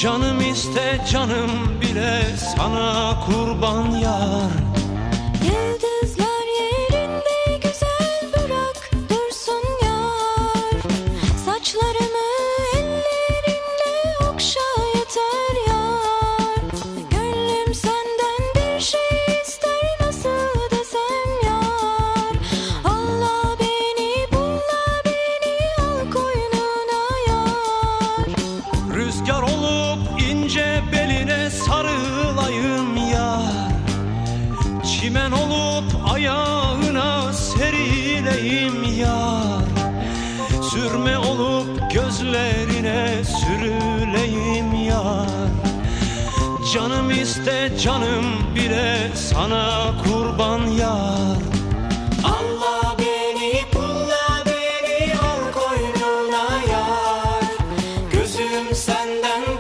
Canım iste canım bile sana kurban yar. Yıldızlar yerinde güzel bırak dursun yar. Saçlarımı ellerinle okşa yeter yar. Gönlüm senden bir şey ister, nasıl desem yar. Allah beni bulla beni al koynuna yar. Rüzgar olup ince beline sarılayım yar. Çimen olup ayağına serileyim yar. Sürme olup gözlerine sürüleyim yar. Canım iste canım bile sana kurban yar. Allah beni bulla beni al koynuna yar. Gözüm senden